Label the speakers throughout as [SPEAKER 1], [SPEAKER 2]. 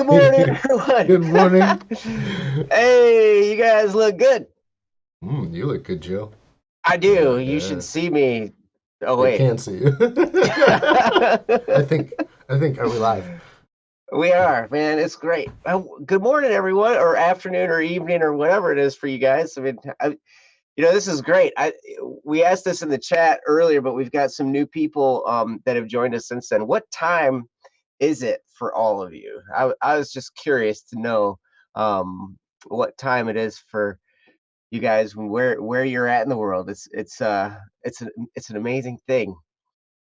[SPEAKER 1] Good morning, everyone.
[SPEAKER 2] Good morning.
[SPEAKER 1] Hey, you guys look good.
[SPEAKER 2] You look good, Joe.
[SPEAKER 1] I do. You should
[SPEAKER 2] Yeah,
[SPEAKER 1] see me. Oh,
[SPEAKER 2] they
[SPEAKER 1] wait.
[SPEAKER 2] can see you. I think. I think. Are we live?
[SPEAKER 1] We are, man. It's great. Good morning, everyone, or afternoon, or evening, or whatever it is for you guys. I mean, this is great. We asked this in the chat earlier, but we've got some new people that have joined us since then. What time is it for all of you? I was just curious to know what time it is for you guys where you're at in the world. It's an amazing thing.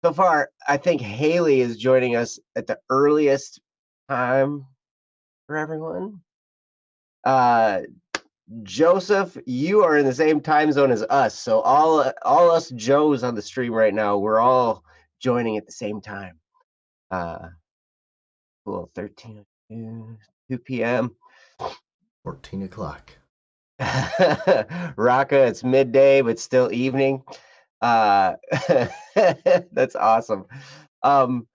[SPEAKER 1] So far, I think Haley is joining us at the earliest time for everyone. Uh Joseph, you are in the same time zone as us. So all us Joes on the stream right now, we're all joining at the same time. Uh cool, 13 2 p.m.
[SPEAKER 2] 14 o'clock.
[SPEAKER 1] Raka, it's midday, but still evening. Uh, that's awesome. Um,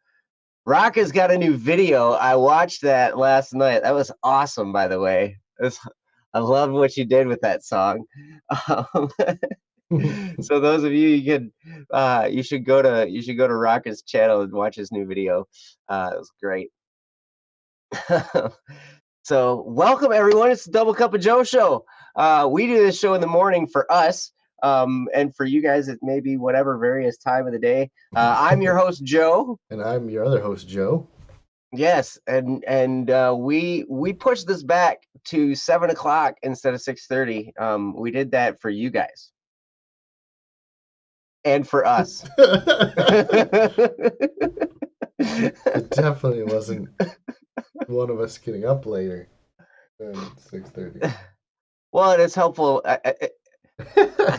[SPEAKER 1] Raka's got a new video. I watched that last night. That was awesome, by the way. I love what you did with that song. Um, so those of you, you should go to Raka's channel and watch his new video. It was great. So welcome everyone. It's the Double Cup of Joe show. We do this show in the morning for us, and for you guys it may be whatever various time of the day. I'm your host Joe.
[SPEAKER 2] And I'm your other host, Joe.
[SPEAKER 1] Yes, and we pushed this back to 7 o'clock instead of 6:30. We did that for you guys and for us.
[SPEAKER 2] It definitely wasn't one of us getting up later than 6:30.
[SPEAKER 1] Well, it is helpful. I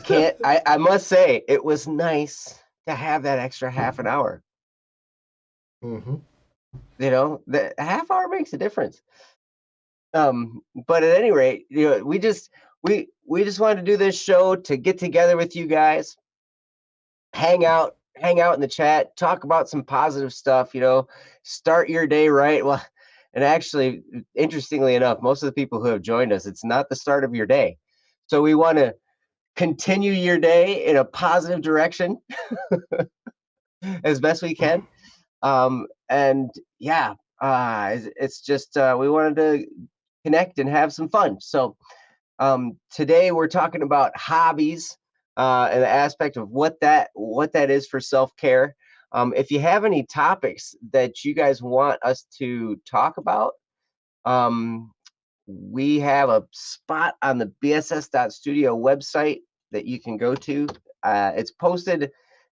[SPEAKER 1] can't. I must say it was nice to have that extra half an hour.
[SPEAKER 2] Mm-hmm.
[SPEAKER 1] The half hour makes a difference. But at any rate, we just wanted to do this show to get together with you guys, hang out in the chat, talk about some positive stuff. Start your day right. Well, and actually, interestingly enough, most of the people who have joined us, it's not the start of your day. So we want to continue your day in a positive direction as best we can. And yeah, it's just we wanted to connect and have some fun. So today we're talking about hobbies and the aspect of what that is for self-care. If you have any topics that you guys want us to talk about, um, we have a spot on the bss.studio website that you can go to. It's posted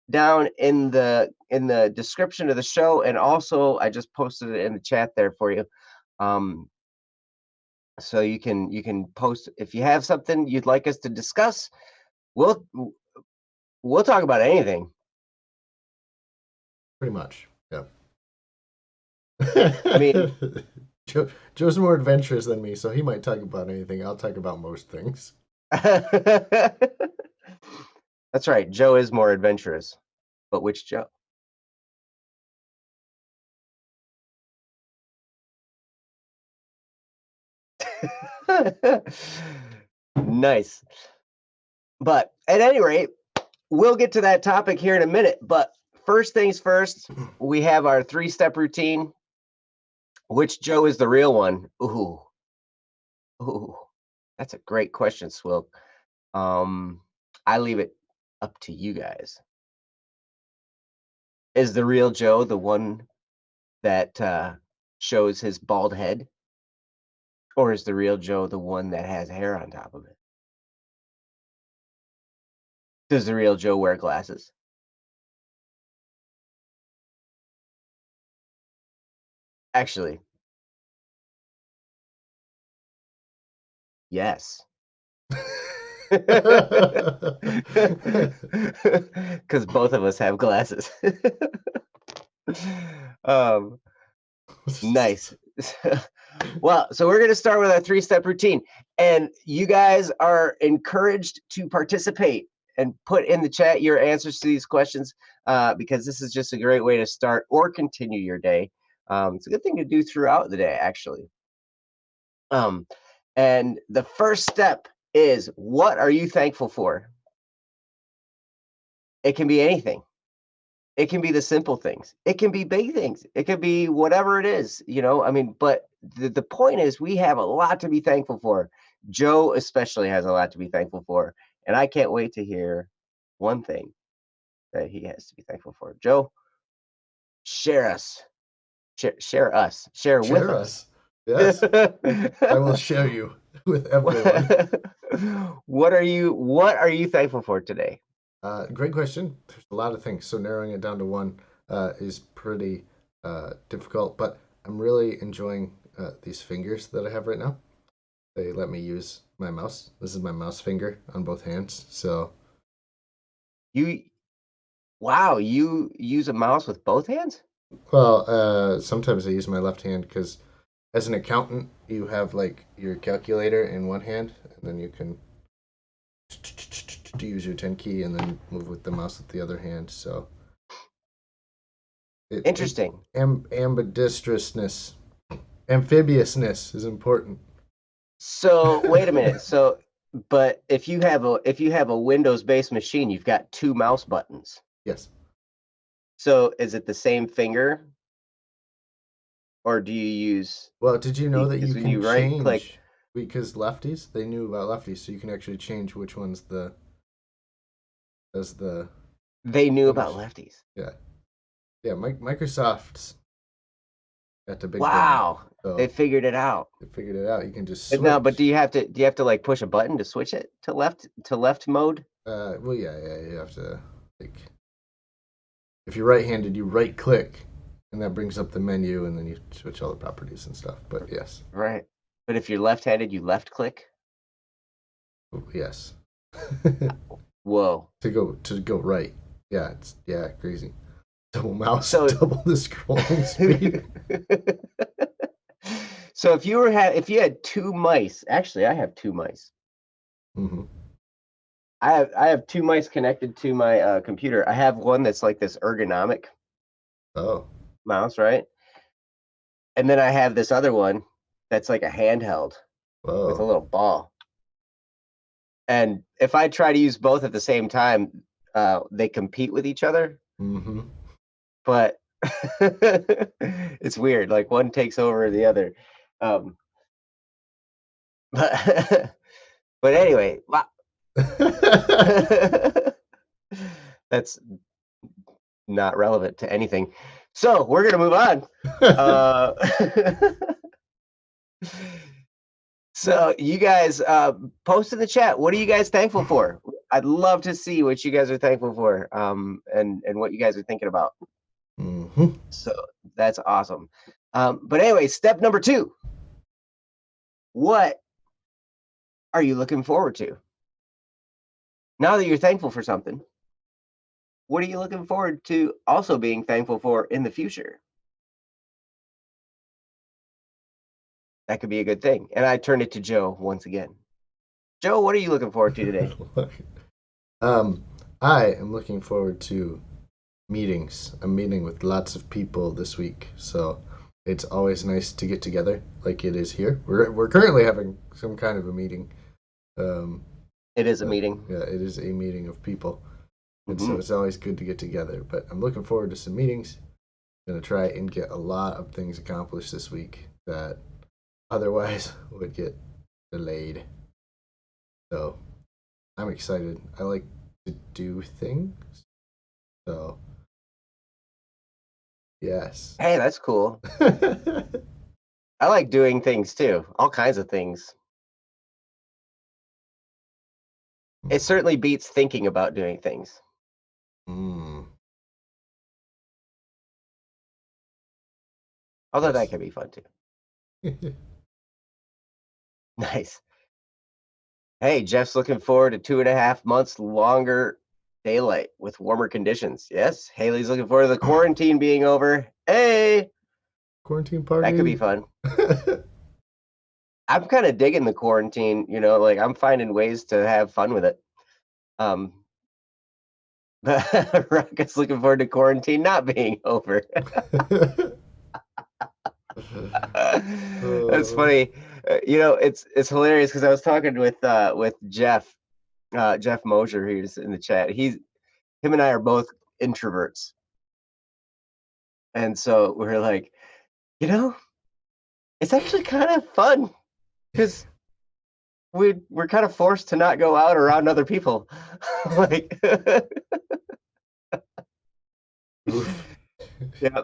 [SPEAKER 1] down in the description of the show, and also I just posted it in the chat there for you. Um, so you can post if you have something you'd like us to discuss. We'll we'll talk about anything.
[SPEAKER 2] Pretty much. Yeah.
[SPEAKER 1] I mean,
[SPEAKER 2] Joe's more adventurous than me, so he might talk about anything. I'll talk about most things.
[SPEAKER 1] that's right. Joe is more adventurous, but which Joe? Nice. But at any rate, we'll get to that topic here in a minute. But first things first, we have our 3-step routine. Which Joe is the real one? Ooh, that's a great question, Swilk. I leave it up to you guys. Is the real Joe the one that shows his bald head, or is the real Joe the one that has hair on top of it? Does the real Joe wear glasses? Actually, yes. Because both of us have glasses. um, nice. Well, so we're going to start with our 3-step routine, and you guys are encouraged to participate and put in the chat your answers to these questions, because this is just a great way to start or continue your day. It's a good thing to do throughout the day, actually. Um, and the first step is, what are you thankful for? It can be anything. It can be the simple things. It can be big things. It could be whatever it is, I mean, but the point is we have a lot to be thankful for. Joe especially has a lot to be thankful for. And I can't wait to hear one thing that he has to be thankful for. Joe, share us. Share us. Share with
[SPEAKER 2] Share
[SPEAKER 1] us.
[SPEAKER 2] us. Yes, I will share you with everyone.
[SPEAKER 1] What are you thankful for today?
[SPEAKER 2] Great question. There's a lot of things, so narrowing it down to one is pretty difficult. But I'm really enjoying these fingers that I have right now. They let me use my mouse. This is my mouse finger on both hands. So,
[SPEAKER 1] You Wow, you use a mouse with both hands?
[SPEAKER 2] well, sometimes I use my left hand because as an accountant, you have like your calculator in one hand, and then you can to use your 10 key and then move with the mouse with the other hand. So it
[SPEAKER 1] Interesting.
[SPEAKER 2] ambidextrousness, amphibiousness is important.
[SPEAKER 1] So, wait a minute. But if you have a Windows-based machine, you've got 2 mouse buttons.
[SPEAKER 2] Yes.
[SPEAKER 1] So, is it the same finger, or do you use
[SPEAKER 2] Well, did you know that
[SPEAKER 1] because
[SPEAKER 2] you
[SPEAKER 1] when
[SPEAKER 2] can
[SPEAKER 1] you right click,
[SPEAKER 2] change because lefties, they knew about lefties, so you can actually change which one's the as the
[SPEAKER 1] they knew about
[SPEAKER 2] finish.
[SPEAKER 1] lefties?
[SPEAKER 2] Yeah. Yeah, Microsoft's got the big brain.
[SPEAKER 1] Wow, they
[SPEAKER 2] So
[SPEAKER 1] figured it out.
[SPEAKER 2] they figured it out. You can just
[SPEAKER 1] But do
[SPEAKER 2] switch.
[SPEAKER 1] you have to like push a button to switch it to left mode?
[SPEAKER 2] Well, yeah, you have to like if you're right-handed, you right click and that brings up the menu and then you switch all the properties and stuff. But yes.
[SPEAKER 1] Right. But if you're left-handed, you left click?
[SPEAKER 2] Yes.
[SPEAKER 1] Whoa.
[SPEAKER 2] to go right. Yeah, it's crazy. Double mouse,
[SPEAKER 1] So
[SPEAKER 2] double the scrolling speed.
[SPEAKER 1] So if you had 2 mice, actually I have 2 mice.
[SPEAKER 2] Hmm.
[SPEAKER 1] I have 2 mice connected to my computer. I have one that's like this ergonomic
[SPEAKER 2] Oh,
[SPEAKER 1] mouse, right? And then I have this other one that's like a handheld with a
[SPEAKER 2] whoa.
[SPEAKER 1] little ball. And if I try to use both at the same time, they compete with each other,
[SPEAKER 2] Hmm.
[SPEAKER 1] but it's weird. Like one takes over the other. Um, but but anyway, wow. That's not relevant to anything. So we're gonna move on. Uh, so you guys post in the chat. What are you guys thankful for? I'd love to see what you guys are thankful for, and what you guys are thinking about.
[SPEAKER 2] Hmm.
[SPEAKER 1] So that's awesome. But anyway, step number 2. What are you looking forward to? Now that you're thankful for something, what are you looking forward to also being thankful for in the future? That could be a good thing. And I turn it to Joe once again. Joe, what are you looking forward to today?
[SPEAKER 2] um, I am looking forward to meetings. I'm meeting with lots of people this week, so it's always nice to get together, like it is here. We're currently having some kind of a meeting. Um,
[SPEAKER 1] It is a
[SPEAKER 2] but
[SPEAKER 1] meeting.
[SPEAKER 2] yeah, it is a meeting of people, and so
[SPEAKER 1] Hmm.
[SPEAKER 2] it's always good to get together. But I'm looking forward to some meetings. Gonna try and get a lot of things accomplished this week that otherwise would get delayed. So I'm excited. I like to do things. So yes.
[SPEAKER 1] Hey, that's cool. I like doing things too, all kinds of things. It certainly beats thinking about doing things,
[SPEAKER 2] Mm,
[SPEAKER 1] although that
[SPEAKER 2] yes.
[SPEAKER 1] can be fun too. Nice. Hey, Jeff's looking forward to 2.5 months longer daylight with warmer conditions. Yes. Haley's looking forward to the quarantine being over. Hey,
[SPEAKER 2] Quarantine
[SPEAKER 1] that could be
[SPEAKER 2] party.
[SPEAKER 1] fun. I'm kind of digging the quarantine, like I'm finding ways to have fun with it. Um, but Rocket's looking forward to quarantine not being over. it's funny. It's hilarious because I was talking with Jeff Mosier, who's in the chat. Him and I are both introverts, and so we're like, you know, it's actually kind of fun because we're kind of forced to not go out around other people. Like,
[SPEAKER 2] Oof.
[SPEAKER 1] yeah,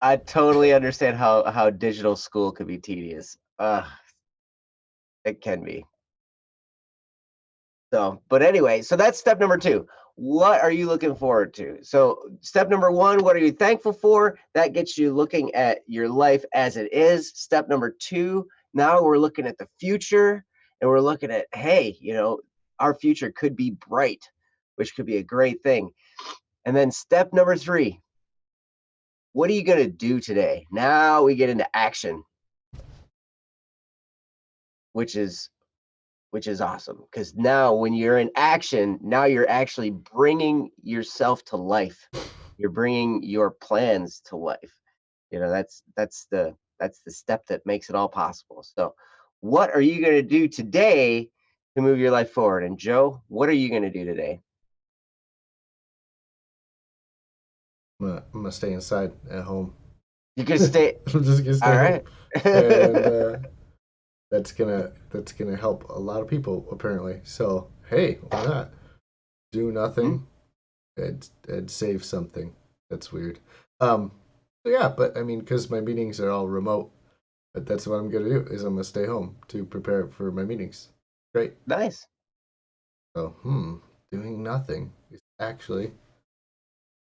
[SPEAKER 1] I totally understand how digital school could be tedious. It can be. So, but anyway, so that's step number two. What are you looking forward to? So, step number one, what are you thankful for? That gets you looking at your life as it is. Step number two, now we're looking at the future and we're looking at, hey, our future could be bright, which could be a great thing. And then step number three, what are you going to do today? Now we get into action, which is awesome because now when you're in action, now you're actually bringing yourself to life. You're bringing your plans to life. That's the step that makes it all possible. So what are you going to do today to move your life forward? And Joe, what are you going to do today?
[SPEAKER 2] I'm gonna stay inside at home.
[SPEAKER 1] You can stay.
[SPEAKER 2] I'm just gonna stay
[SPEAKER 1] All
[SPEAKER 2] home,
[SPEAKER 1] right.
[SPEAKER 2] and that's gonna help a lot of people apparently. So hey, why not do
[SPEAKER 1] Hmm.
[SPEAKER 2] nothing and save something? That's weird. Um, so yeah, but I mean, because my meetings are all remote, but that's what I'm gonna do is I'm gonna stay home to prepare for my meetings. Great.
[SPEAKER 1] Nice.
[SPEAKER 2] So doing nothing is actually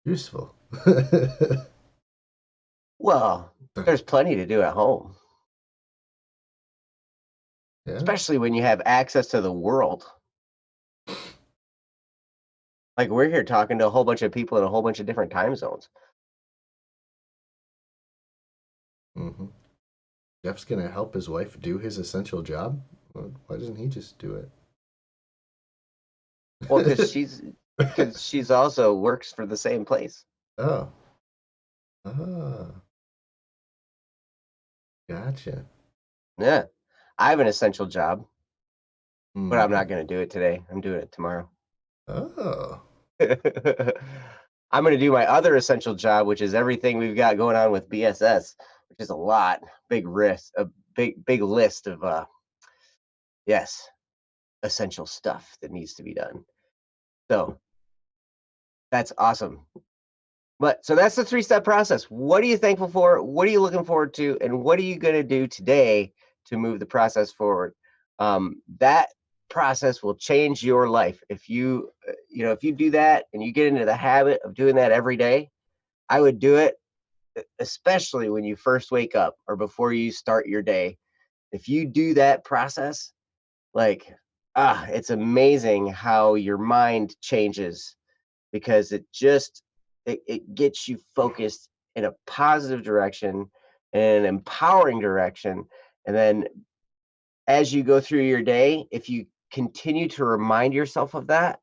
[SPEAKER 2] useful.
[SPEAKER 1] Well, there's plenty to do at home,
[SPEAKER 2] Yeah.
[SPEAKER 1] especially when you have access to the world. Like we're here talking to a whole bunch of people in a whole bunch of different time zones.
[SPEAKER 2] hmm Jeff's gonna help his wife do his essential job. Why doesn't he just do
[SPEAKER 1] Well,
[SPEAKER 2] it?
[SPEAKER 1] because she's also works for the same place.
[SPEAKER 2] Oh, ah, gotcha.
[SPEAKER 1] Yeah. I have an essential job, but I'm
[SPEAKER 2] hmm
[SPEAKER 1] not going to do it today. I'm doing it tomorrow.
[SPEAKER 2] Oh,
[SPEAKER 1] I'm going to do my other essential job, which is everything we've got going on with BSS, which is a lot, big risk, a big list of yes, essential stuff that needs to be done. So that's awesome. But so that's the three-step process. What are you thankful for? What are you looking forward to? And what are you going to do today to move the process forward? That process will change your life. If you do that and you get into the habit of doing that every day, I would do it, especially when you first wake up or before you start your day. If you do that process, like, it's amazing how your mind changes because it gets you focused in a positive direction and an empowering direction. And then as you go through your day, if you continue to remind yourself of that,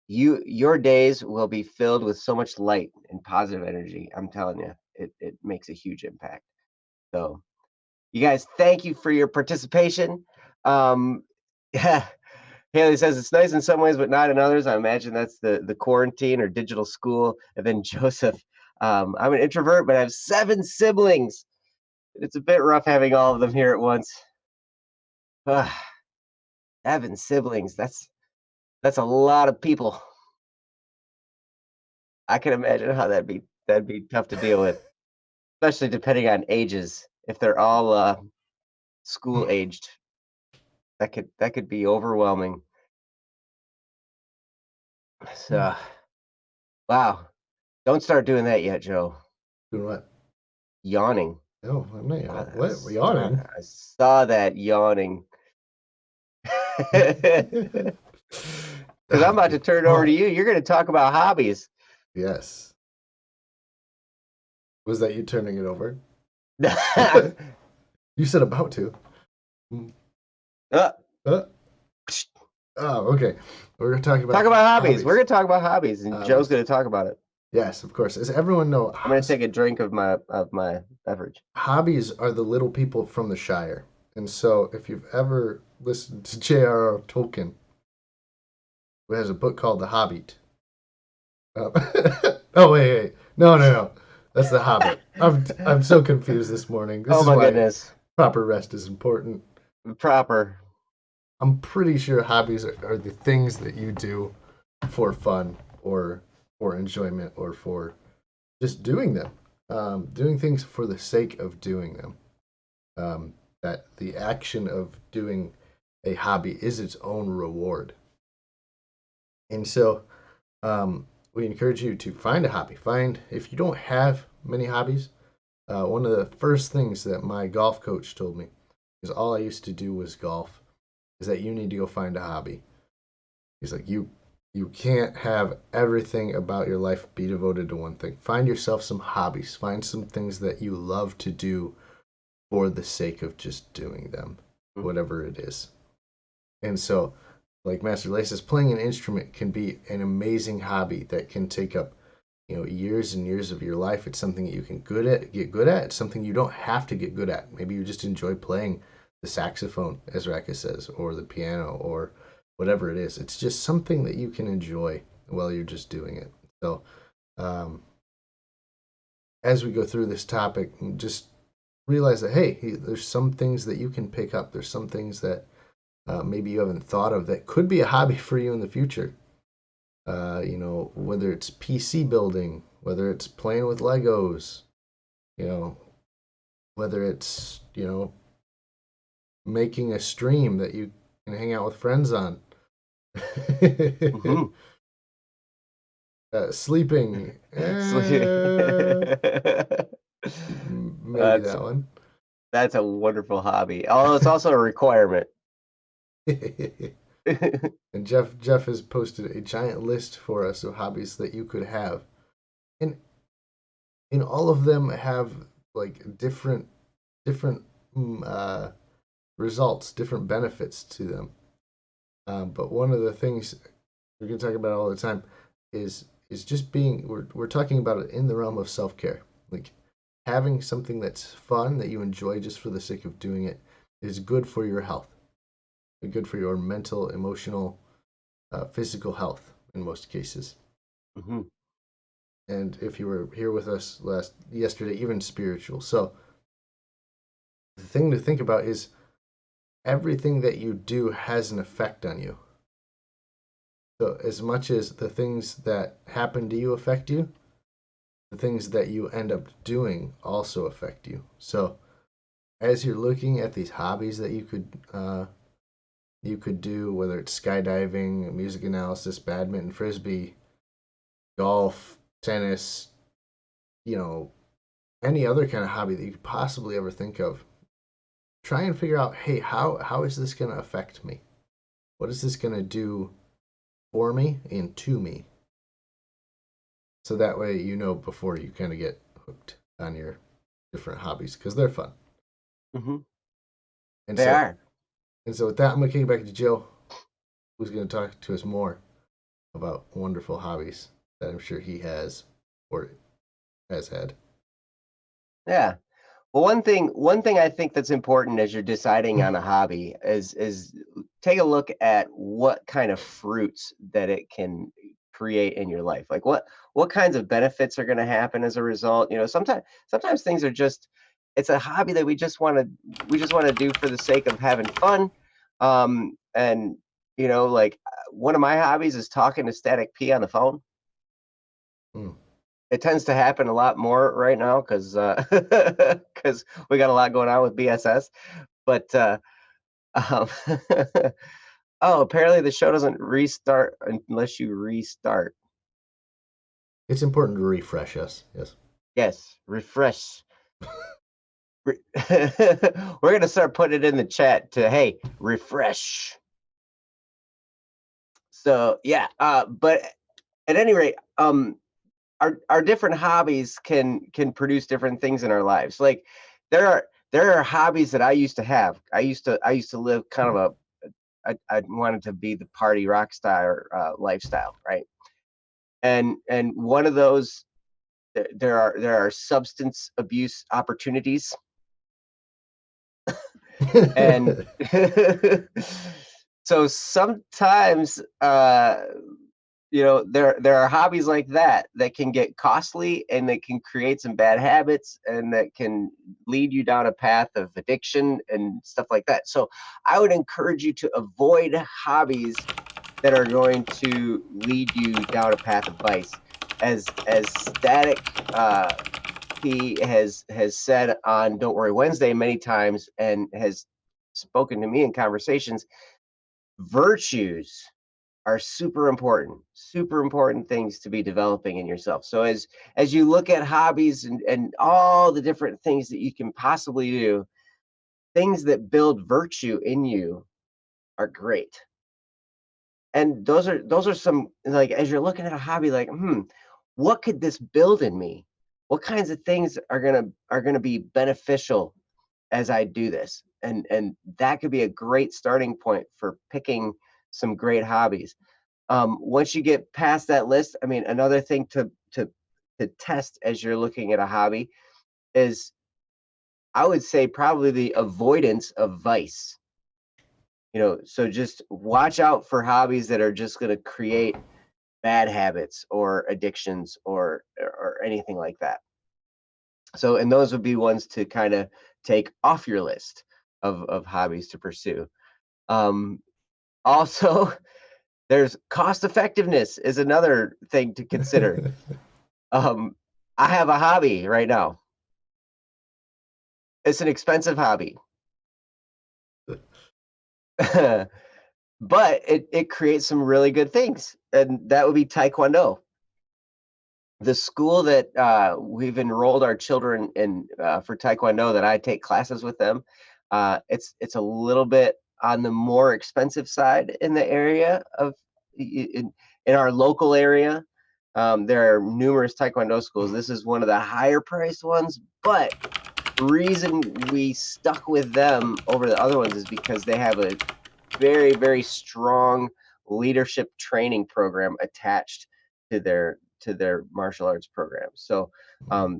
[SPEAKER 1] your days will be filled with so much light and positive energy. I'm telling you, it makes a huge impact. So you guys, thank you for your participation. Yeah, Haley says it's nice in some ways, but not in others. I imagine that's the quarantine or digital school. And then Joseph, I'm an introvert, but I have 7 siblings. It's a bit rough having all of them here at once. Ugh, 7 siblings. That's a lot of people. I can imagine how that'd be tough to deal with, especially depending on ages. If they're all school aged, that could be overwhelming. So, wow, don't start doing that yet, Joe.
[SPEAKER 2] doing what?
[SPEAKER 1] Yawning.
[SPEAKER 2] No, I'm not.
[SPEAKER 1] I, I
[SPEAKER 2] What? We're
[SPEAKER 1] saw,
[SPEAKER 2] yawning.
[SPEAKER 1] I saw that yawning. Because I'm about to turn it over to
[SPEAKER 2] What?
[SPEAKER 1] you. You're going to talk about hobbies.
[SPEAKER 2] Yes. Was that you turning it over?
[SPEAKER 1] uh,
[SPEAKER 2] You said about to. Mm.
[SPEAKER 1] talk
[SPEAKER 2] Uh, oh, okay. We're talking about
[SPEAKER 1] about hobbies. We're
[SPEAKER 2] hobbies.
[SPEAKER 1] going to talk about hobbies, and Joe's
[SPEAKER 2] Hobbies.
[SPEAKER 1] going to talk about it.
[SPEAKER 2] Yes, of course. As everyone knows,
[SPEAKER 1] I'm gonna take a drink of my beverage.
[SPEAKER 2] hobbies are the little people from the Shire. And so, if you've ever listened to J.R.R. Tolkien, who has a book called The Hobbit. Uh, oh wait, no, that's The Hobbit. I'm so confused this morning. This
[SPEAKER 1] Oh
[SPEAKER 2] is
[SPEAKER 1] my
[SPEAKER 2] why
[SPEAKER 1] goodness.
[SPEAKER 2] proper rest is important.
[SPEAKER 1] Proper.
[SPEAKER 2] I'm pretty sure hobbies are the things that you do for fun or for enjoyment or for just doing them. Doing things for the sake of doing them. That the action of doing a hobby is its own reward. And so we encourage you to find a hobby. Find, if you don't have many hobbies, one of the first things that my golf coach told me, because all I used to do was golf, is that you need to go find a hobby. He's like, you can't have everything about your life be devoted to one thing. Find yourself some hobbies. Find some things that you love to do for the sake of just doing them,
[SPEAKER 1] Mhm.
[SPEAKER 2] whatever it is. And so, like Master Lace says, playing an instrument can be an amazing hobby that can take up, years and years of your life. It's something that you can get good at. It's something you don't have to get good at. Maybe you just enjoy playing the saxophone, as Raka says, or the piano, or whatever it is. It's just something that you can enjoy while you're just doing it. So, um, as we go through this topic, just realize that hey, there's some things that you can pick up. There's some things that maybe you haven't thought of that could be a hobby for you in the future. Whether it's PC building, whether it's playing with Legos, you know, whether it's, making a stream that you can hang out with friends on.
[SPEAKER 1] Mhm.
[SPEAKER 2] Sleeping, maybe
[SPEAKER 1] That's
[SPEAKER 2] that one.
[SPEAKER 1] that's a wonderful hobby. Although it's also a requirement.
[SPEAKER 2] And Jeff has posted a giant list for us of hobbies that you could have, and all of them have like different results, different benefits to them. But one of the things we're going to talk about all the time is just being. We're talking about it in the realm of self care, like having something that's fun that you enjoy just for the sake of doing it is good for your health, good for your mental, emotional, physical health in most cases.
[SPEAKER 1] Mhm.
[SPEAKER 2] And if you were here with us yesterday, even spiritual. So the thing to think about is everything that you do has an effect on you. So as much as the things that happen to you affect you, the things that you end up doing also affect you. So as you're looking at these hobbies that you could do, whether it's skydiving, music analysis, badminton, frisbee, golf, tennis, you know, any other kind of hobby that you could possibly ever think of, try and figure out, hey, how is this going to affect me? What is this going to do for me and to me? So that way you know before you kind of get hooked on your different hobbies because they're fun.
[SPEAKER 1] Mhm.
[SPEAKER 2] And
[SPEAKER 1] They
[SPEAKER 2] so
[SPEAKER 1] are.
[SPEAKER 2] and so with that, I'm gonna kick it back to Jill, who's gonna talk to us more about wonderful hobbies that I'm sure he has or has had.
[SPEAKER 1] Yeah. Well, one thing I think that's important as you're deciding on a hobby is take a look at what kind of fruits that it can create in your life. Like what kinds of benefits are going to happen as a result. Sometimes things are just it's a hobby that we just want to do for the sake of having fun. And like one of my hobbies is talking to Static P on the phone.
[SPEAKER 2] Mm.
[SPEAKER 1] It tends to happen a lot more right now because 'cause we got a lot going on with BSS, but, um oh, apparently the show doesn't restart unless you restart.
[SPEAKER 2] It's important to refresh us. Yes.
[SPEAKER 1] Yes, refresh. Re We're gonna start putting it in the chat to, "Hey, refresh." So, yeah, but at any rate, our different hobbies can produce different things in our lives. Like there are hobbies that I used to have. I used to live kind of I wanted to be the party rock star lifestyle, right? and one of those, there are substance abuse opportunities, and so sometimes, there are hobbies like that that can get costly, and that can create some bad habits, and that can lead you down a path of addiction and stuff like that. So I would encourage you to avoid hobbies that are going to lead you down a path of vice. As Static, he has said on Don't Worry Wednesday many times, and has spoken to me in conversations, virtues are super important things to be developing in yourself. So as you look at hobbies and all the different things that you can possibly do, things that build virtue in you are great. And those are some, like, as you're looking at a hobby, like, what could this build in me? What kinds of things are gonna be beneficial as I do this? And that could be a great starting point for picking some great hobbies. Once you get past that list, I mean, another thing to test as you're looking at a hobby is, I would say, probably the avoidance of vice. So just watch out for hobbies that are just going to create bad habits or addictions, or anything like that. So, and those would be ones to kind of take off your list of hobbies to pursue. Um, Also, there's cost effectiveness is another thing to consider. Um, I have a hobby right now. It's an expensive hobby, but it creates some really good things, and that would be Taekwondo. The school that we've enrolled our children in, for Taekwondo, that I take classes with them, it's a little bit on the more expensive side in the area of in our local area. There are numerous Taekwondo schools. This is one of the higher priced ones, but reason we stuck with them over the other ones is because they have a very, very strong leadership training program attached to their martial arts program. So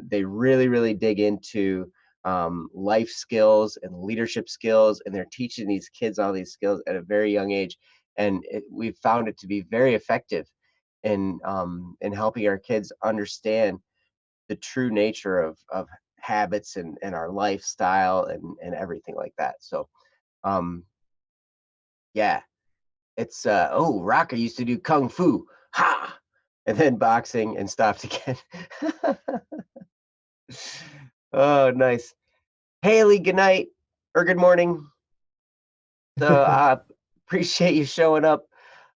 [SPEAKER 1] they really, really dig into life skills and leadership skills, and they're teaching these kids all these skills at a very young age. And we've found it to be very effective in helping our kids understand the true nature of habits and our lifestyle and everything like that. So um, yeah, it's oh, Rocker used to do kung fu, ha, and then boxing, and stopped again. Oh, nice. Haley, good night or good morning. So appreciate you showing up.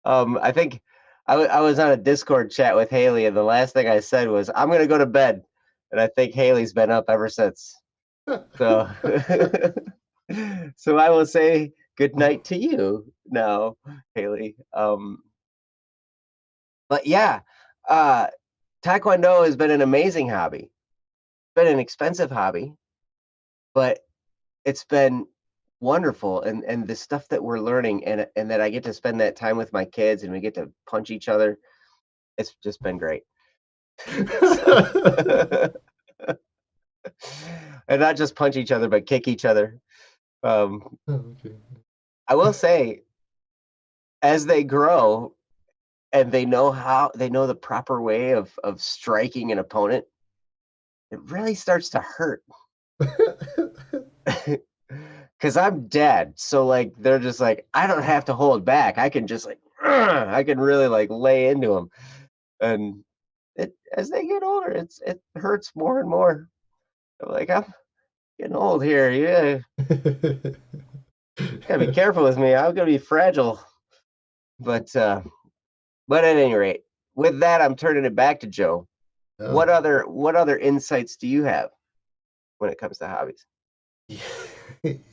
[SPEAKER 1] I think I was on a Discord chat with Haley, and the last thing I said was, "I'm gonna go to bed," and I think Haley's been up ever since. So, so I will say good night to you now, Haley. But yeah, uh, Taekwondo has been an amazing hobby. It's been an expensive hobby, but it's been wonderful. And the stuff that we're learning, and that I get to spend that time with my kids, and we get to punch each other. It's just been great. So, and not just punch each other, but kick each other. Um,
[SPEAKER 2] Okay.
[SPEAKER 1] I will say, as they grow and they know the proper way of striking an opponent, it really starts to hurt. Cause I'm dead. So like they're just like, I don't have to hold back. I can just like I can really like lay into them. And it as they get older, it hurts more and more. I'm like, I'm getting old here. Yeah, gotta be careful with me. I'm gonna be fragile. But at any rate, with that, I'm turning it back to Joe.
[SPEAKER 2] Oh.
[SPEAKER 1] What other insights do you have when it comes to hobbies?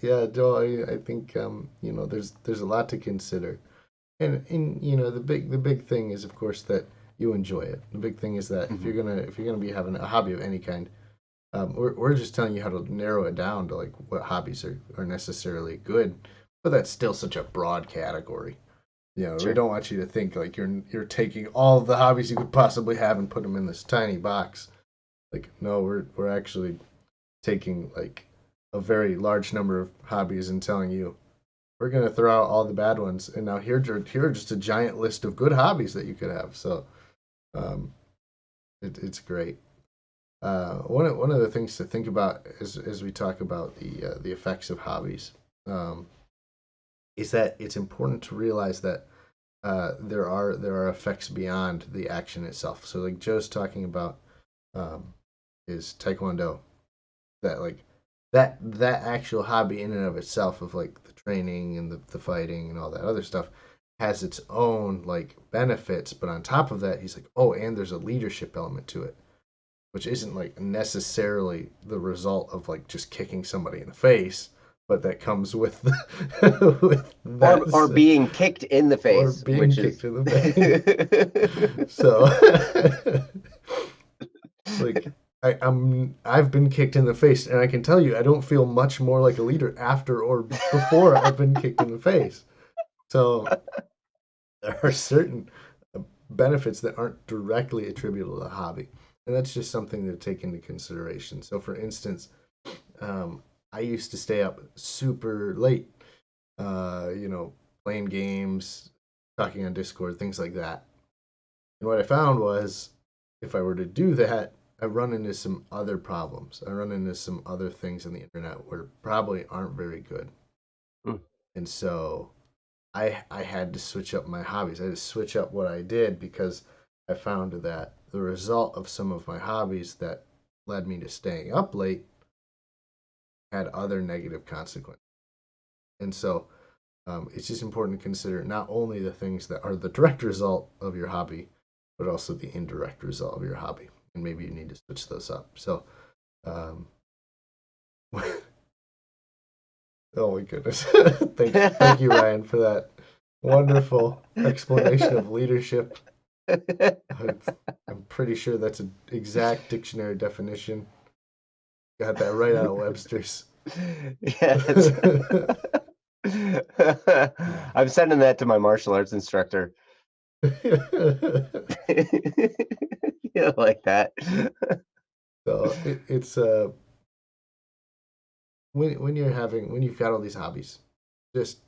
[SPEAKER 2] Yeah, Joe, I think there's a lot to consider. And the big thing is, of course, that you enjoy it. The big thing is that if
[SPEAKER 1] Mhm.
[SPEAKER 2] you're gonna be having a hobby of any kind, we're just telling you how to narrow it down to like what hobbies are necessarily good, but that's still such a broad category. We
[SPEAKER 1] Sure.
[SPEAKER 2] don't want you to think like you're taking all of the hobbies you could possibly have and put them in this tiny box. Like, no, we're actually taking like a very large number of hobbies and telling you we're gonna throw out all the bad ones, and now here are just a giant list of good hobbies that you could have. So um, it's great. One of the things to think about as we talk about the effects of hobbies um, is that it's important to realize that there are effects beyond the action itself. So like Joe's talking about um, is Taekwondo. That like that actual hobby in and of itself of like the training and the fighting and all that other stuff has its own like benefits, but on top of that he's like, oh, and there's a leadership element to it, which isn't like necessarily the result of like just kicking somebody in the face, but that comes with with
[SPEAKER 1] Or
[SPEAKER 2] that,
[SPEAKER 1] being kicked in the
[SPEAKER 2] or
[SPEAKER 1] face,
[SPEAKER 2] being
[SPEAKER 1] which
[SPEAKER 2] kicked
[SPEAKER 1] is
[SPEAKER 2] in the face. So like I've been kicked in the face, and I can tell you I don't feel much more like a leader after or before I've been kicked in the face. So there are certain benefits that aren't directly attributable to the hobby, and that's just something to take into consideration. So for instance, I used to stay up super late, playing games, talking on Discord, things like that. And what I found was if I were to do that, I run into some other problems. I run into some other things on the internet where probably aren't very good.
[SPEAKER 1] Mm.
[SPEAKER 2] And so I had to switch up my hobbies. I had to switch up what I did because I found that the result of some of my hobbies that led me to staying up late had other negative consequences. And so it's just important to consider not only the things that are the direct result of your hobby, but also the indirect result of your hobby. And maybe you need to switch those up. So, um, oh my goodness. Thank you, Ryan, for that wonderful explanation of leadership. I'm pretty sure that's an exact dictionary definition. Got that right out of Webster's.
[SPEAKER 1] Yes. I'm sending that to my martial arts instructor. Yeah, like that.
[SPEAKER 2] So it's when you've got all these hobbies, just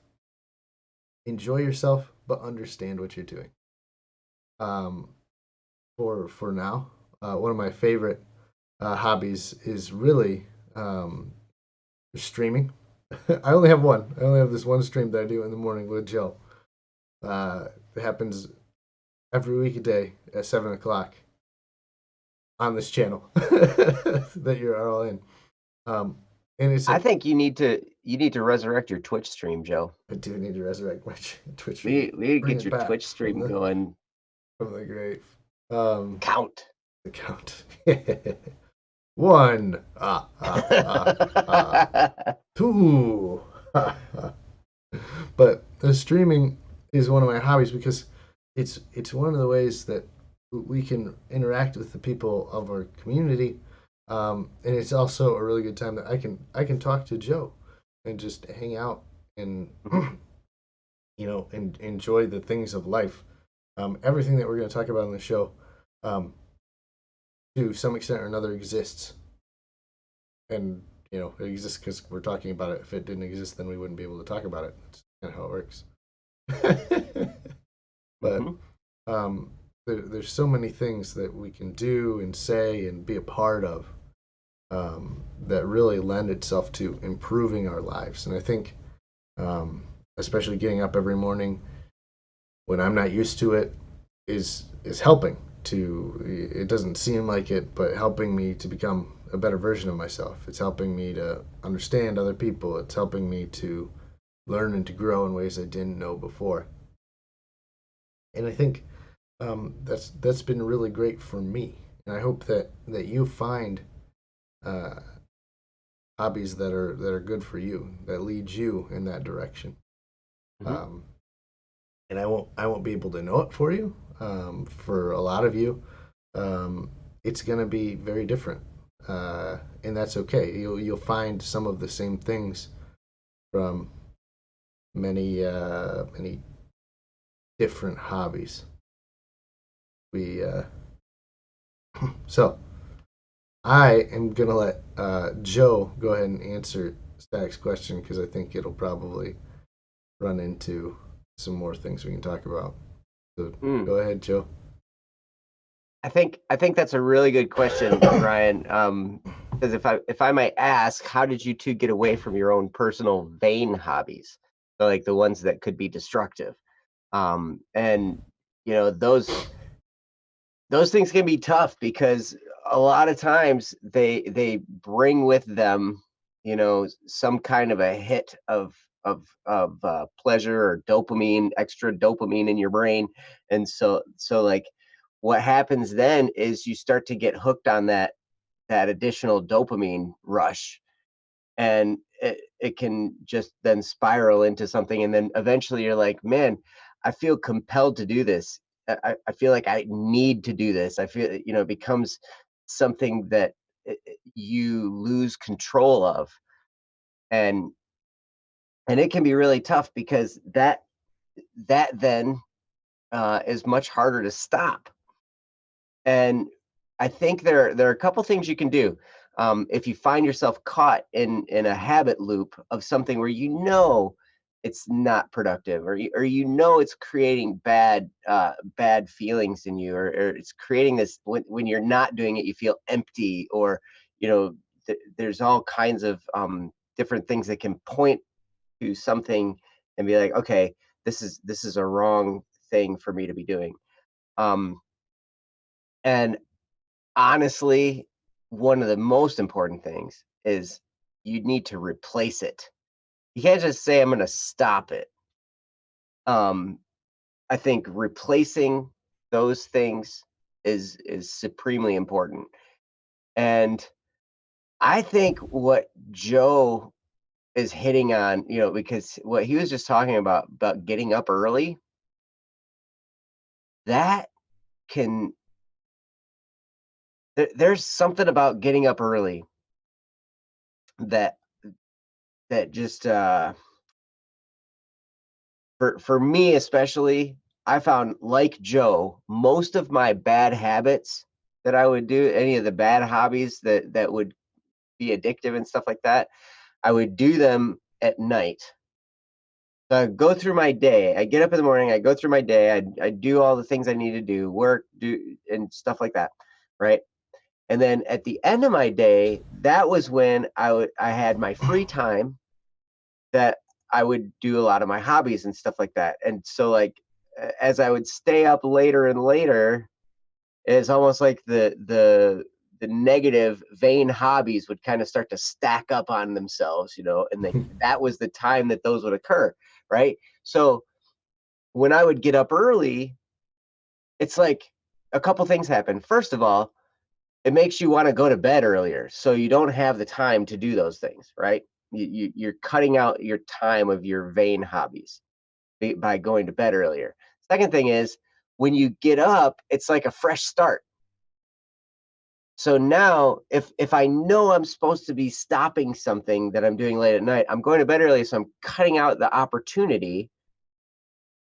[SPEAKER 2] enjoy yourself, but understand what you're doing. Um, for now, one of my favorite hobbies is really streaming. I only have one. I only have this one stream that I do in the morning with Joe. It happens every week a day at 7 o'clock on this channel that you're all in. Um, and it's
[SPEAKER 1] I
[SPEAKER 2] a
[SPEAKER 1] think you need to resurrect your Twitch stream, Joe.
[SPEAKER 2] I do need to resurrect my Twitch
[SPEAKER 1] We
[SPEAKER 2] stream,
[SPEAKER 1] need, we need to
[SPEAKER 2] bring
[SPEAKER 1] get
[SPEAKER 2] it
[SPEAKER 1] your
[SPEAKER 2] back
[SPEAKER 1] Twitch stream going.
[SPEAKER 2] from the grave. Um,
[SPEAKER 1] Count.
[SPEAKER 2] the count. One. Two. But the streaming is one of my hobbies because it's one of the ways that we can interact with the people of our community, and it's also a really good time that I can talk to Joe and just hang out and
[SPEAKER 1] Mhm.
[SPEAKER 2] and enjoy the things of life. Everything that we're going to talk about on the show, um, to some extent or another, exists, and it exists because we're talking about it. If it didn't exist, then we wouldn't be able to talk about it. That's kind of how it works. But
[SPEAKER 1] Mhm.
[SPEAKER 2] there's so many things that we can do and say and be a part of, that really lend itself to improving our lives. And I think, especially getting up every morning when I'm not used to it, is helping to. It doesn't seem like it, but helping me to become a better version of myself. It's helping me to understand other people. It's helping me to learn and to grow in ways I didn't know before. And I think that's been really great for me. And I hope that you find uh, hobbies that are good for you, that lead you in that direction.
[SPEAKER 1] Mhm.
[SPEAKER 2] Um, and I won't be able to know it for you. For a lot of you, um, it's going to be very different, and that's okay. You'll find some of the same things from many different hobbies. We so I am gonna let Joe go ahead and answer Stack's question because I think it'll probably run into some more things we can talk about. So
[SPEAKER 1] Mm.
[SPEAKER 2] go ahead, Joe.
[SPEAKER 1] I think that's a really good question, Ryan. Because if I might ask, how did you two get away from your own personal vain hobbies? So like the ones that could be destructive. And you know, those things can be tough because a lot of times they bring with them, you know, some kind of a hit of pleasure or dopamine, extra dopamine in your brain. And so like what happens then is you start to get hooked on that additional dopamine rush, and it can just then spiral into something, and then eventually you're like, man, I feel compelled to do this. I feel like I need to do this. I feel, you know, it becomes something that you lose control of, and it can be really tough because that then is much harder to stop. And I think there are a couple things you can do. If you find yourself caught in a habit loop of something where you know it's not productive, or you know it's creating bad feelings in you, or it's creating this, when you're not doing it, you feel empty, or you know there's all kinds of different things that can point to something and be like, okay, this is a wrong thing for me to be doing. Um, and honestly, one of the most important things is you need to replace it. You can't just say, I'm going to stop it. Um, I think replacing those things is supremely important. And I think what Joe is hitting on, you know, because what he was just talking about getting up early, that can there's something about getting up early that just for me especially, I found, like Joe, most of my bad habits that I would do, any of the bad hobbies that would be addictive and stuff like that, I would do them at night. So I go through my day. I get up in the morning. I go through my day. I do all the things I need to do, work, do, and stuff like that, right? And then at the end of my day, that was when I had my free time, that I would do a lot of my hobbies and stuff like that. And so like as I would stay up later and later, it's almost like the negative vain hobbies would kind of start to stack up on themselves, you know, and that was the time that those would occur, right? So when I would get up early, it's like a couple things happen. First of all, it makes you want to go to bed earlier, so you don't have the time to do those things, right? You're cutting out your time of your vain hobbies by going to bed earlier. Second thing is, when you get up, it's like a fresh start. So now, if I know I'm supposed to be stopping something that I'm doing late at night, I'm going to bed early, so I'm cutting out the opportunity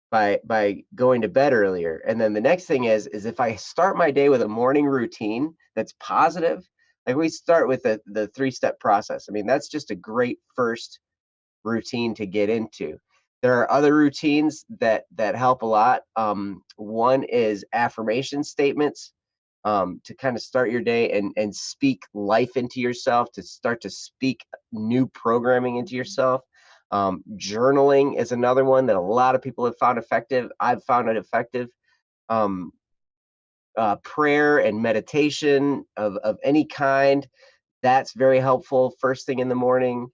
[SPEAKER 1] by going to bed earlier. And then the next thing is if I start my day with a morning routine that's positive, like we start with the three-step process. I mean, that's just a great first routine to get into. There are other routines that help a lot. One is affirmation statements, to kind of start your day and speak life into yourself, to start to speak new programming into yourself. Journaling is another one that a lot of people have found effective. I've found it effective. Um, Prayer and meditation of any kind, that's very helpful first thing in the morning.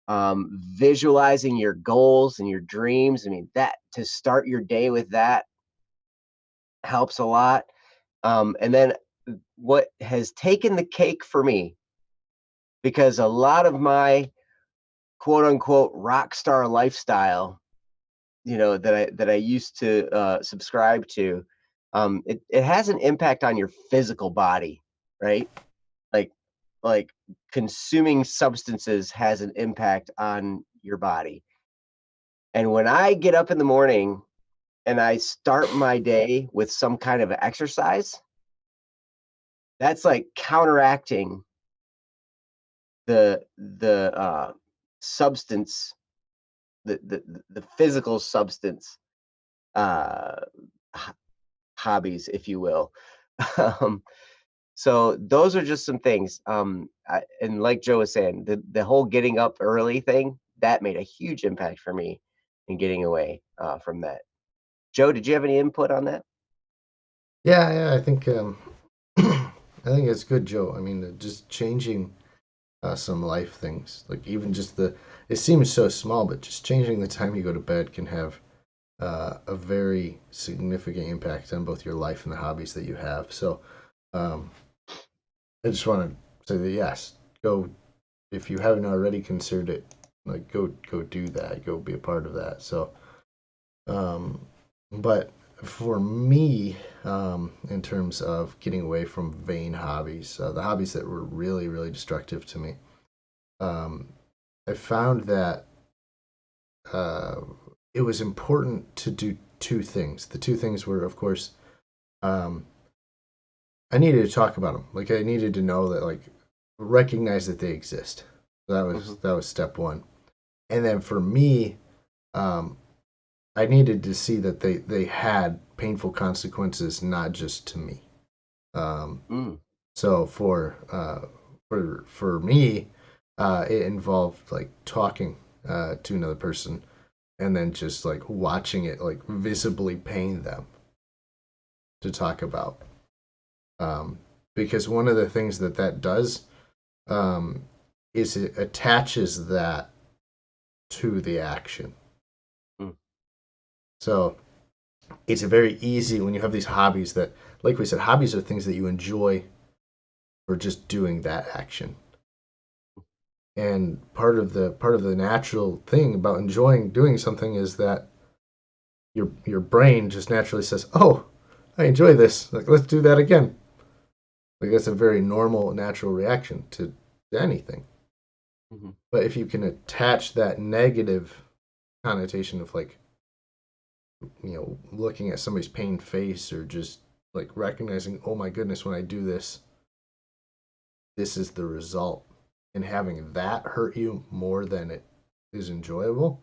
[SPEAKER 1] Visualizing your goals and your dreams, I mean, that to start your day with that helps a lot. And then what has taken the cake for me, because a lot of my quote unquote rock star lifestyle, you know, that I used to subscribe to, it has an impact on your physical body, right? Like like consuming substances has an impact on your body. And when I get up in the morning, and I start my day with some kind of exercise, that's like counteracting the substance, the physical substance, uh, h- hobbies, if you will. um, so those are just some things. And like Joe was saying, the whole getting up early thing that made a huge impact for me in getting away from that. Joe, did you have any input on that?
[SPEAKER 2] Yeah, I think I think it's good, Joe. I mean, just changing some life things, like even just the it seems so small, but just changing the time you go to bed can have a very significant impact on both your life and the hobbies that you have. So um, I just want to say that yes, go if you haven't already considered it, like go do that, go be a part of that. So um, but for me, in terms of getting away from vain hobbies, the hobbies that were really destructive to me, um, I found that uh, it was important to do two things. The two things were, of course, um, I needed to talk about them. Like I needed to know that, like, recognize that they exist.
[SPEAKER 1] Hmm.
[SPEAKER 2] That was step one. And then for me, um, I needed to see that they had painful consequences, not just to me. Um,
[SPEAKER 1] Mm.
[SPEAKER 2] so for me, it involved like talking to another person and then just like watching it like visibly pain them to talk about. Um, because one of the things that does um, is it attaches that to the action.
[SPEAKER 1] Mm.
[SPEAKER 2] So it's very easy when you have these hobbies that, like we said, hobbies are things that you enjoy for just doing that action. And part of the natural thing about enjoying doing something is that your brain just naturally says, "Oh, I enjoy this. Like let's do that again." Like that's a very normal, natural reaction to anything.
[SPEAKER 1] Hmm.
[SPEAKER 2] But if you can attach that negative connotation of like, looking at somebody's pained face or just like recognizing, oh my goodness, when I do this, this is the result, and having that hurt you more than it is enjoyable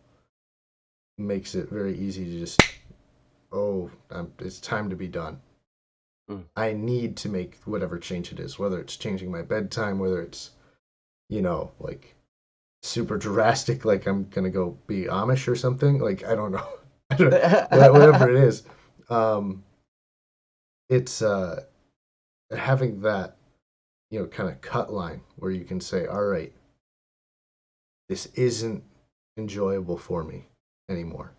[SPEAKER 2] makes it very easy to just, oh, it's time to be done.
[SPEAKER 1] Mm.
[SPEAKER 2] I need to make whatever change it is, whether it's changing my bedtime, whether it's, like super drastic, like I'm gonna go be Amish or something. Like I don't know, I don't, whatever it is. Um, it's having that kind of cut line where you can say, all right, this isn't enjoyable for me anymore,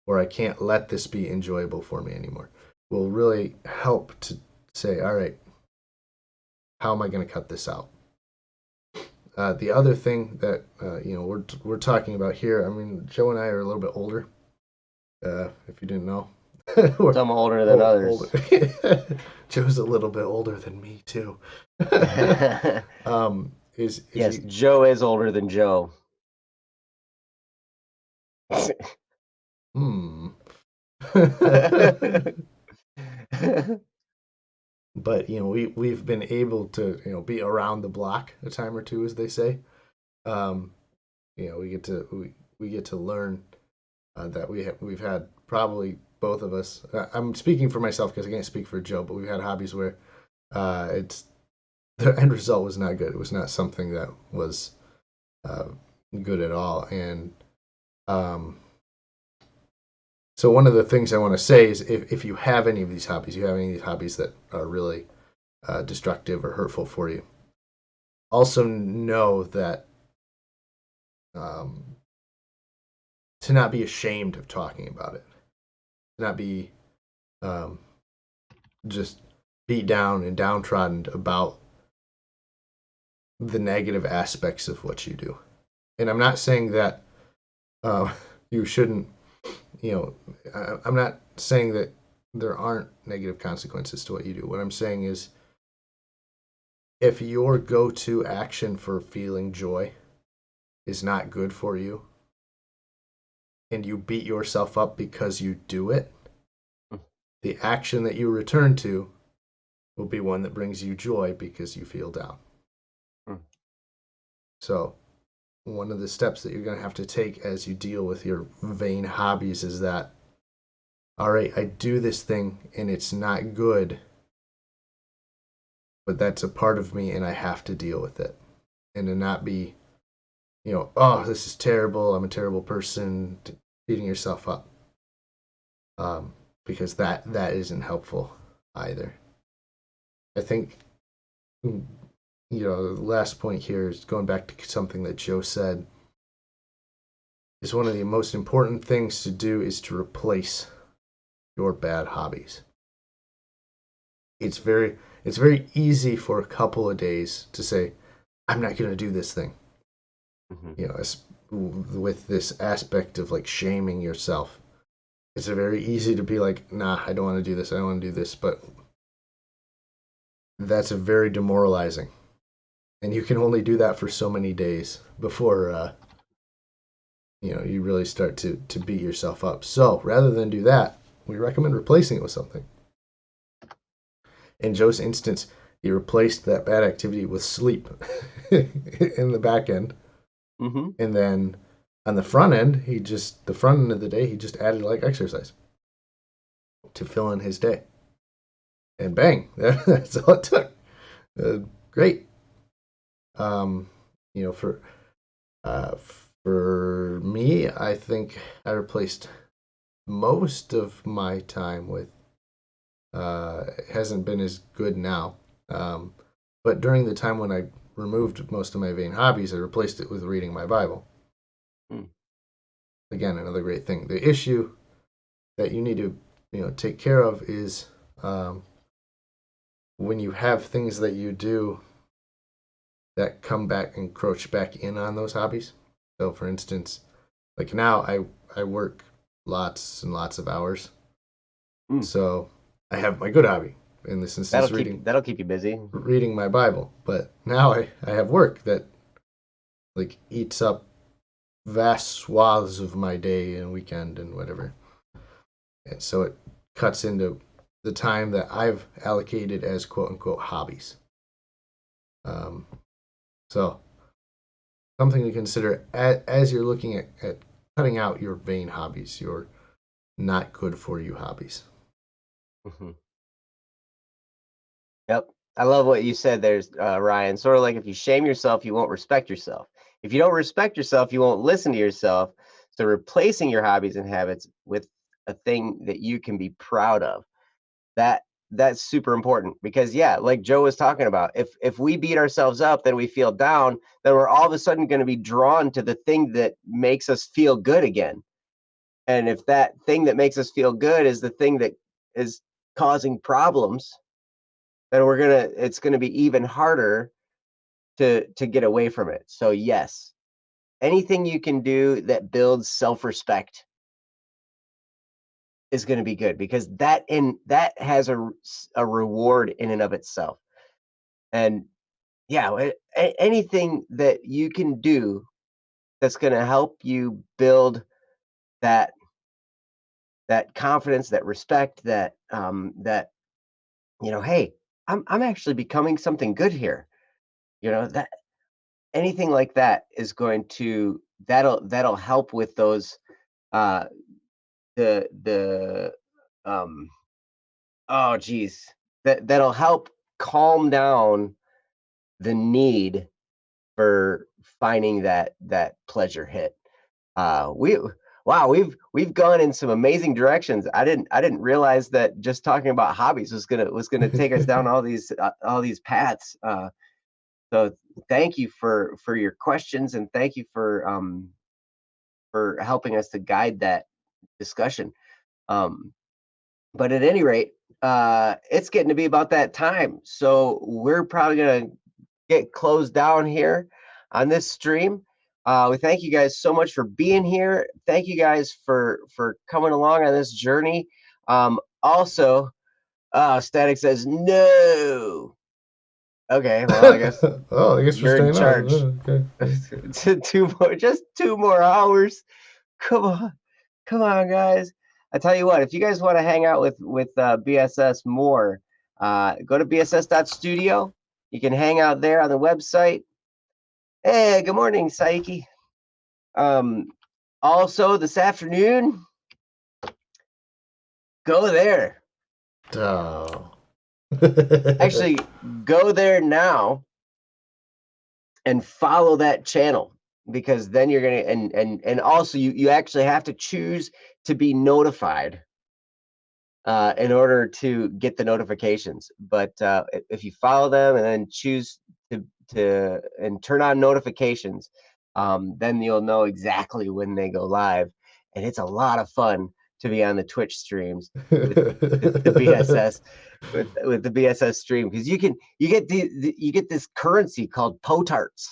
[SPEAKER 2] or I can't let this be enjoyable for me anymore. Will really help to say, all right, how am I going to cut this out? The other thing that we're talking about here, I mean, Joe and I are a little bit older. If you didn't know, we're
[SPEAKER 1] Some older than
[SPEAKER 2] older.
[SPEAKER 1] others.
[SPEAKER 2] Joe's a little bit older than me too. Is
[SPEAKER 1] Yes,
[SPEAKER 2] he?
[SPEAKER 1] Joe is older than Joe.
[SPEAKER 2] Hmm. But we've been able to be around the block a time or two, as they say. Um, we get to learn that we've had probably both of us. I'm speaking for myself because I can't speak for Joe, but we've had hobbies where it's the end result was not good. It was not something that was uh, good at all. And um, so one of the things I want to say is if you have any of these hobbies, you have any of these hobbies that are really destructive or hurtful for you, also know that um, to not be ashamed of talking about it, to not be um, just beat down and downtrodden about the negative aspects of what you do. And I'm not saying that uh, you shouldn't, you know, I'm not saying that there aren't negative consequences to what you do. What I'm saying is if your go to action for feeling joy is not good for you, and you beat yourself up because you do it,
[SPEAKER 1] Mm,
[SPEAKER 2] the action that you return to will be one that brings you joy because you feel down.
[SPEAKER 1] mm,
[SPEAKER 2] So, one of the steps that you're going to have to take as you deal with your vain hobbies is that, all right, I do this thing and it's not good, but that's a part of me and I have to deal with it. And to not be, oh, this is terrible. I'm a terrible person, beating yourself up. Because that isn't helpful either. I think, the last point here is going back to something that Joe said, is one of the most important things to do is to replace your bad hobbies. It's very easy for a couple of days to say, I'm not going to do this thing.
[SPEAKER 1] mhm.
[SPEAKER 2] As, with this aspect of like shaming yourself, it's very easy to be like, nah, I don't want to do this. I don't want to do this. But that's a very demoralizing. And you can only do that for so many days before, you really start to beat yourself up. So rather than do that, we recommend replacing it with something. In Joe's instance, he replaced that bad activity with sleep in the back end.
[SPEAKER 1] Mhm.
[SPEAKER 2] And then on the front end, the front end of the day, he just added like exercise to fill in his day. And bang, that's all it took. Great. Um, you know, for uh, for me, I think I replaced most of my time with. It hasn't been as good now, but during the time when I removed most of my vain hobbies, I replaced it with reading my Bible.
[SPEAKER 1] Mm,
[SPEAKER 2] Again, another great thing. The issue that you need to take care of is um, when you have things that you do that come back and encroach back in on those hobbies. So, for instance, like now I work lots and lots of hours,
[SPEAKER 1] mm.
[SPEAKER 2] so I have my good hobby in this instance,
[SPEAKER 1] That'll keep you busy.
[SPEAKER 2] reading my Bible. But now I have work that like eats up vast swaths of my day and weekend and whatever. And so it cuts into the time that I've allocated as quote unquote hobbies. Um, so something to consider as you're looking at cutting out your vain hobbies, your not good for you hobbies.
[SPEAKER 1] Mhm. Yep. I love what you said there's Ryan. Sort of like if you shame yourself, you won't respect yourself. If you don't respect yourself, you won't listen to yourself. So replacing your hobbies and habits with a thing that you can be proud of. That that's super important because yeah, like Joe was talking about, if we beat ourselves up, then we feel down, then we're all of a sudden going to be drawn to the thing that makes us feel good again. And if that thing that makes us feel good is the thing that is causing problems, then it's gonna be even harder to get away from it. So yes, anything you can do that builds self-respect is gonna be good because that has a reward in and of itself. And yeah, anything that you can do that's gonna help you build that that confidence, that respect, that hey, I'm actually becoming something good here. That anything like that is going to that'll help with those uh the oh geez, that'll help calm down the need for finding that pleasure hit. We wow, we've gone in some amazing directions. I didn't realize that just talking about hobbies was gonna take us down all these paths. So thank you for your questions and thank you for helping us to guide that discussion. Um, but at any rate, it's getting to be about that time. So we're probably going to get closed down here on this stream. We thank you guys so much for being here. Thank you guys for coming along on this journey. Also, Static says no. Okay, well, I guess
[SPEAKER 2] Oh, I guess we're
[SPEAKER 1] you're in
[SPEAKER 2] staying
[SPEAKER 1] charge.
[SPEAKER 2] on. Okay.
[SPEAKER 1] Two more, just 2 more hours. Come on. Come on, guys. I tell you what, if you guys want to hang out with BSS more, go to bss.studio. You can hang out there on the website. Hey, good morning, Saiki. Also, this afternoon, go there.
[SPEAKER 2] Oh.
[SPEAKER 1] Actually, go there now and follow that channel, because then you're gonna and also you actually have to choose to be notified in order to get the notifications. But if you follow them and then choose to and turn on notifications, then you'll know exactly when they go live. And it's a lot of fun to be on the Twitch streams with the BSS with the BSS stream, because you get this currency called potarts,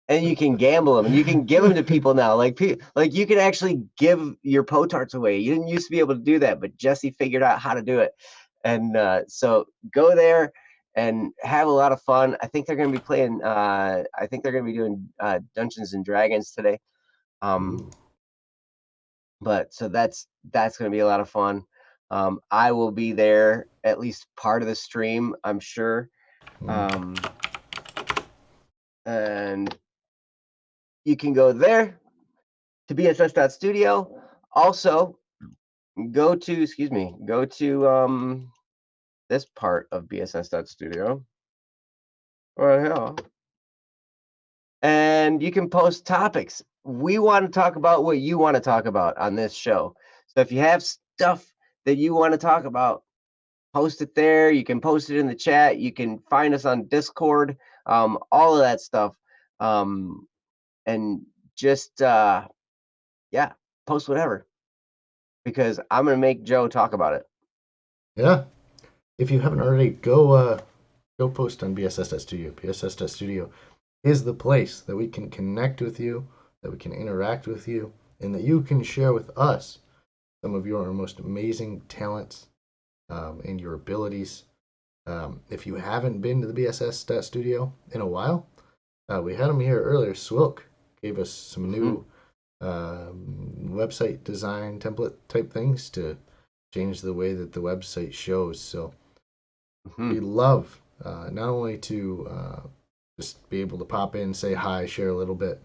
[SPEAKER 1] and you can gamble them and you can give them to people now. Like you can actually give your potarts away. You didn't used to be able to do that, but Jesse figured out how to do it. And so go there and have a lot of fun. I think they're going to be playing. I think they're going to be doing Dungeons and Dragons today. But so that's going to be a lot of fun. I will be there at least part of the stream, I'm sure. And you can go there to bss.studio. Also, go to this part of bss.studio right here, and you can post topics. We want to talk about what you want to talk about on this show. So if you have stuff that you want to talk about, post it there. You can post it in the chat. You can find us on Discord, all of that stuff. And just post whatever, because I'm gonna make Joe talk about it.
[SPEAKER 2] Yeah. If you haven't already, go post on bss.studio. bss.studio is the place that we can connect with you, that we can interact with you, and that you can share with us some of your most amazing talents and your abilities. If you haven't been to the bss.studio in a while, we had him here earlier. Swilk gave us some new website design template type things to change the way that the website shows. So we love not only to just be able to pop in, say hi, share a little bit,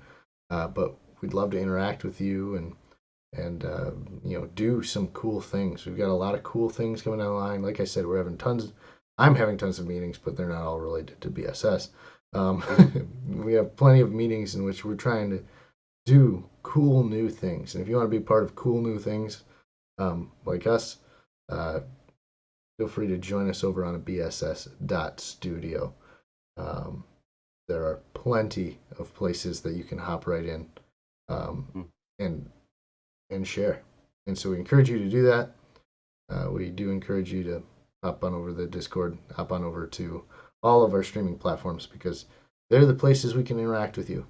[SPEAKER 2] but we'd love to interact with you and do some cool things. We've got a lot of cool things coming down the line. Like I said, I'm having tons of meetings, but they're not all related to BSS. We have plenty of meetings in which we're trying to do cool new things. And if you want to be part of cool new things like us, feel free to join us over on a bss.studio. There are plenty of places that you can hop right in and share. And so we encourage you to do that. We do encourage you to hop on over the Discord, hop on over to all of our streaming platforms, because they're the places we can interact with you.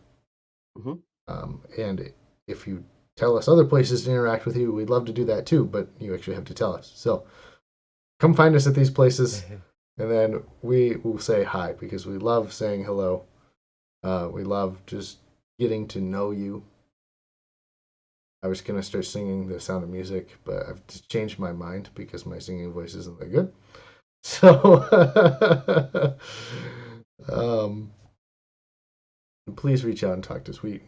[SPEAKER 2] And if you tell us other places to interact with you, we'd love to do that too, but you actually have to tell us. So come find us at these places, and then we will say hi, because we love saying hello. We love just getting to know you. I was going to start singing The Sound of Music, but I've just changed my mind because my singing voice isn't that good. So please reach out and talk to us. We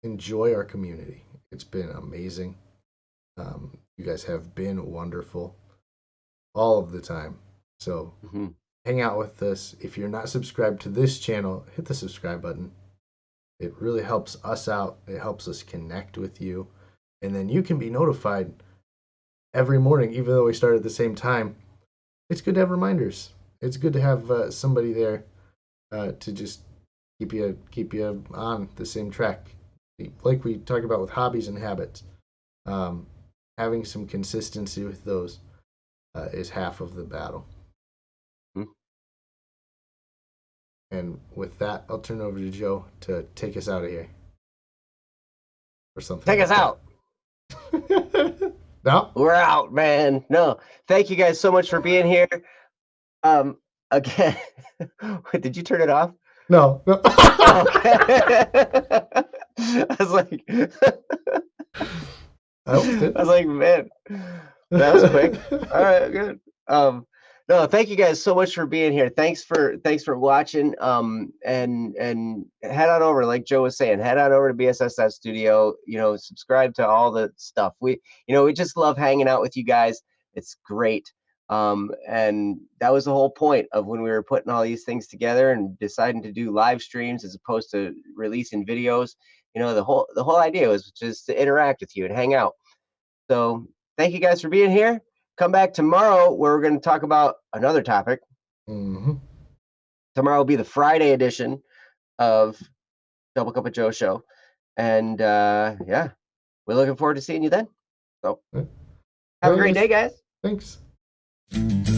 [SPEAKER 2] enjoy our community. It's been amazing. You guys have been wonderful all of the time. So hang out with us. If you're not subscribed to this channel, hit the subscribe button. It really helps us out. It helps us connect with you. And then you can be notified every morning, even though we start at the same time. It's good to have reminders. It's good to have somebody there to just keep you on the same track. Like we talked about with hobbies and habits. Having some consistency with those is half of the battle. And with that, I'll turn it over to Joe to take us out of here. Or something.
[SPEAKER 1] Take us out.
[SPEAKER 2] No?
[SPEAKER 1] We're out, man. No. Thank you guys so much for being here. Again, did you turn it off?
[SPEAKER 2] No.
[SPEAKER 1] Oh. I was like,
[SPEAKER 2] That was
[SPEAKER 1] I
[SPEAKER 2] good.
[SPEAKER 1] was like, man, that was quick. All right, good. Um, no, thank you guys so much for being here. Thanks for watching. And head on over, like Joe was saying, head on over to BSS Studio. Subscribe to all the stuff. We just love hanging out with you guys. It's great. And that was the whole point of when we were putting all these things together and deciding to do live streams as opposed to releasing videos. The whole idea was just to interact with you and hang out. So thank you guys for being here. Come back tomorrow where we're going to talk about another topic.
[SPEAKER 2] Mm-hmm.
[SPEAKER 1] Tomorrow will be the Friday edition of Double Cup of Joe show. And yeah, we're looking forward to seeing you then. So
[SPEAKER 2] All
[SPEAKER 1] have a
[SPEAKER 2] right,
[SPEAKER 1] great
[SPEAKER 2] guys.
[SPEAKER 1] day, guys.
[SPEAKER 2] Thanks.